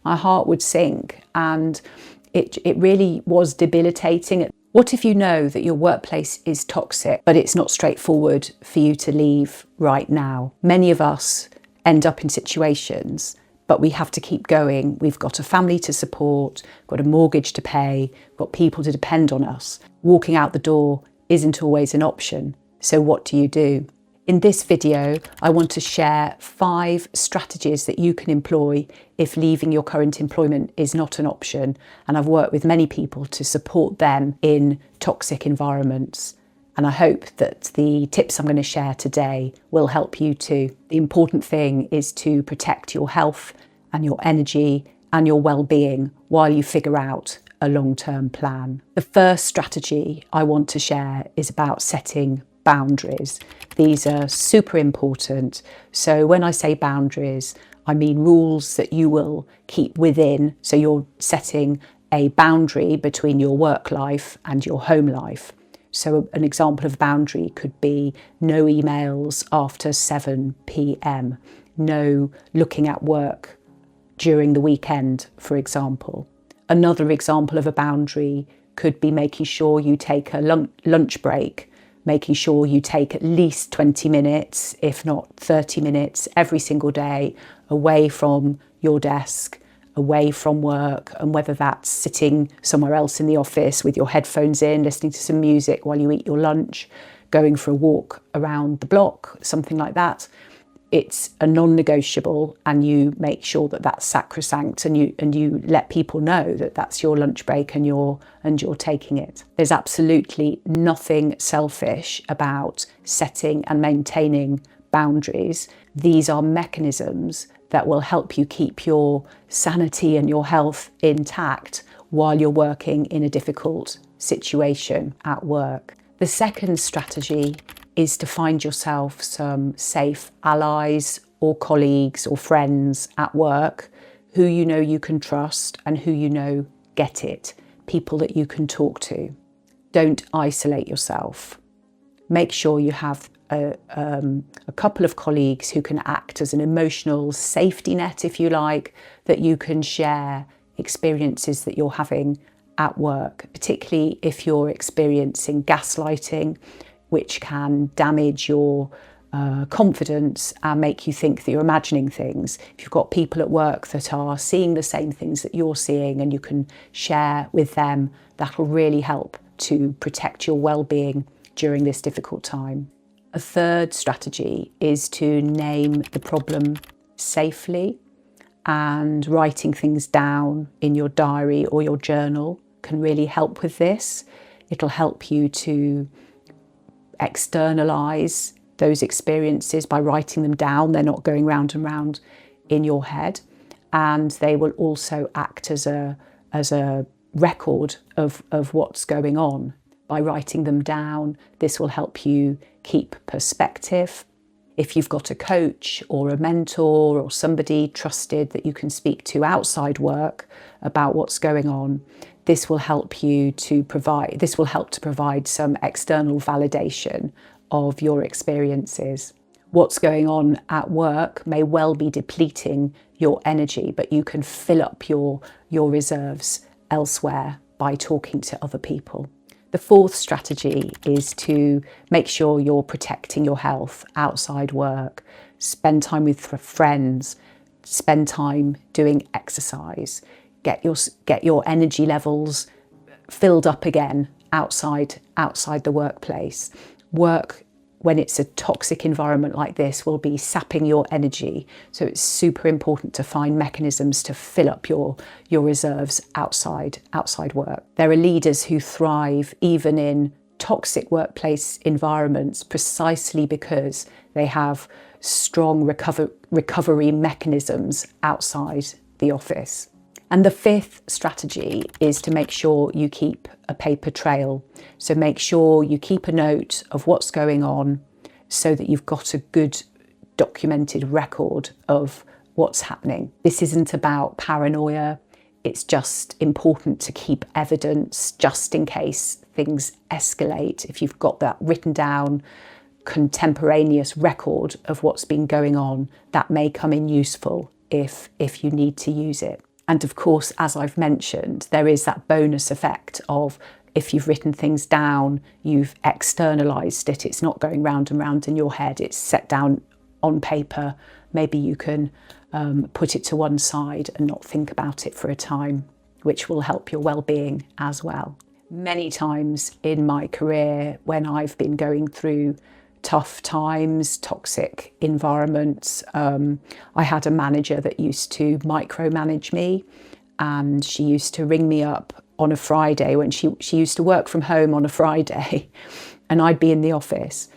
my heart would sink, and it really was debilitating. What if you know that your workplace is toxic, but it's not straightforward for you to leave right now? Many of us end up in situations, but we have to keep going. We've got a family to support, got a mortgage to pay, got people to depend on us. Walking out the door isn't always an option. So what do you do? In this video, I want to share 5 strategies that you can employ if leaving your current employment is not an option. And I've worked with many people to support them in toxic environments. And I hope that the tips I'm going to share today will help you too. The important thing is to protect your health and your energy and your well-being while you figure out a long-term plan. The first strategy I want to share is about setting boundaries. These are super important. So when I say boundaries, I mean rules that you will keep within. So you're setting a boundary between your work life and your home life. So an example of boundary could be no emails after 7 p.m, no looking at work during the weekend, for example. Another example of a boundary could be making sure you take a lunch break, making sure you take at least 20 minutes, if not 30 minutes, every single day away from your desk, away from work, and whether that's sitting somewhere else in the office with your headphones in, listening to some music while you eat your lunch, going for a walk around the block, something like that. It's a non-negotiable, and you make sure that that's sacrosanct, and you let people know that that's your lunch break and you're taking it. There's absolutely nothing selfish about setting and maintaining boundaries. These are mechanisms that will help you keep your sanity and your health intact while you're working in a difficult situation at work. The second strategy is to find yourself some safe allies or colleagues or friends at work who you know you can trust and who you know get it, people that you can talk to. Don't isolate yourself. Make sure you have a couple of colleagues who can act as an emotional safety net, if you like, that you can share experiences that you're having at work, particularly if you're experiencing gaslighting, which can damage your confidence and make you think that you're imagining things. If you've got people at work that are seeing the same things that you're seeing and you can share with them, that will really help to protect your well-being during this difficult time. A third strategy is to name the problem safely, and writing things down in your diary or your journal can really help with this. It'll help you to externalize those experiences by writing them down. They're not going round and round in your head, and they will also act as a record of what's going on. By writing them down, this will help you keep perspective. If you've got a coach or a mentor or somebody trusted that you can speak to outside work about what's going on, this will help to provide some external validation of your experiences. What's going on at work may well be depleting your energy, but you can fill up your reserves elsewhere by talking to other people. The fourth strategy is to make sure you're protecting your health outside work. Spend time with friends, spend time doing exercise, get your energy levels filled up again outside the workplace. Work, when it's a toxic environment like this, will be sapping your energy. So it's super important to find mechanisms to fill up your reserves outside work. There are leaders who thrive even in toxic workplace environments precisely because they have strong recovery mechanisms outside the office. And the fifth strategy is to make sure you keep a paper trail. So make sure you keep a note of what's going on so that you've got a good documented record of what's happening. This isn't about paranoia. It's just important to keep evidence just in case things escalate. If you've got that written down, contemporaneous record of what's been going on, that may come in useful if you need to use it. And of course, as I've mentioned, there is that bonus effect of if you've written things down, you've externalized it. It's not going round and round in your head. It's set down on paper. Maybe you can put it to one side and not think about it for a time, which will help your well-being as well. Many times in my career, when I've been going through tough times, toxic environments, I had a manager that used to micromanage me, and she used to ring me up on a Friday when she used to work from home on a Friday, and I'd be in the office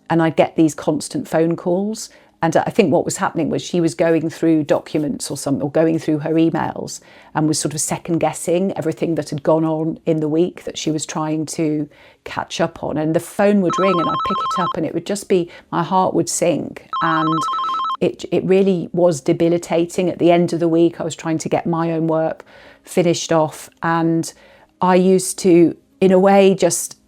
and I'd get these constant phone calls. And I think what was happening was she was going through documents or going through her emails and was sort of second guessing everything that had gone on in the week that she was trying to catch up on. And the phone would ring and I'd pick it up and it would just be, my heart would sink. And it really was debilitating. At the end of the week, I was trying to get my own work finished off. And I used to, in a way, just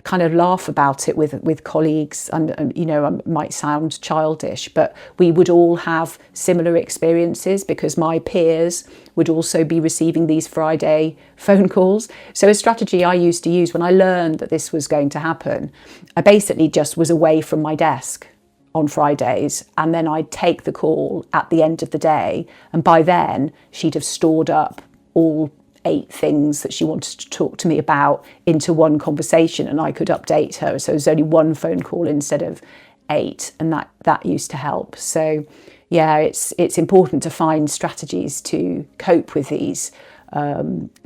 kind of laugh about it with colleagues, and you know, I might sound childish, but we would all have similar experiences because my peers would also be receiving these Friday phone calls. So a strategy I used to use when I learned that this was going to happen, I basically just was away from my desk on Fridays, and then I'd take the call at the end of the day, and by then she'd have stored up all 8 things that she wanted to talk to me about into one conversation, and I could update her. So it was only one phone call instead of 8, and that used to help. So yeah, it's important to find strategies to cope with these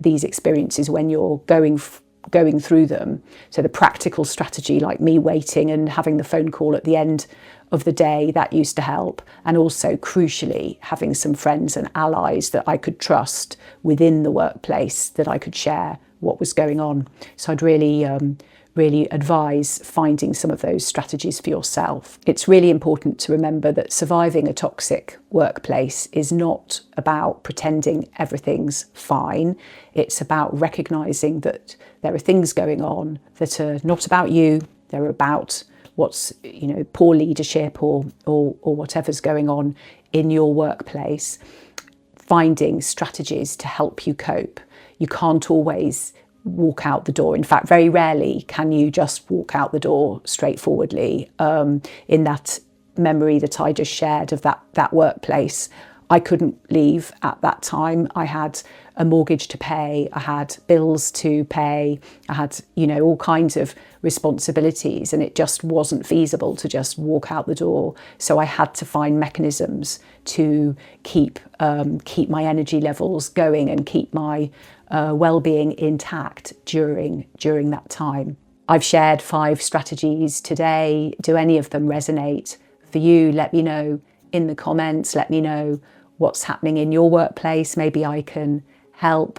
experiences when you're going through them. So the practical strategy, like me waiting and having the phone call at the end of the day, that used to help. And also, crucially, having some friends and allies that I could trust within the workplace, that I could share what was going on. So I'd really advise finding some of those strategies for yourself. It's really important to remember that surviving a toxic workplace is not about pretending everything's fine. It's about recognising that there are things going on that are not about you. They're about what's, you know, poor leadership or whatever's going on in your workplace. Finding strategies to help you cope. You can't always walk out the door. In fact, very rarely can you just walk out the door straightforwardly. In that memory that I just shared of that workplace, I couldn't leave at that time. I had a mortgage to pay, I had bills to pay, I had, you know, all kinds of responsibilities, and it just wasn't feasible to just walk out the door. So I had to find mechanisms to keep my energy levels going and keep my well-being intact during that time. I've shared 5 strategies today. Do any of them resonate for you? Let me know in the comments. Let me know what's happening in your workplace. Maybe I can help.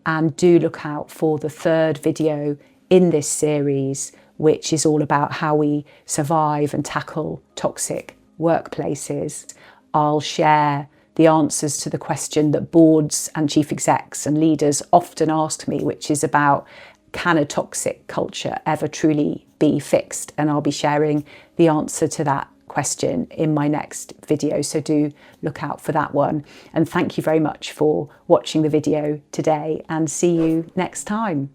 And do look out for the 3rd video in this series, which is all about how we survive and tackle toxic workplaces. I'll share the answers to the question that boards and chief execs and leaders often ask me, which is about, can a toxic culture ever truly be fixed? And I'll be sharing the answer to that question in my next video, so do look out for that one. And thank you very much for watching the video today, and see you next time.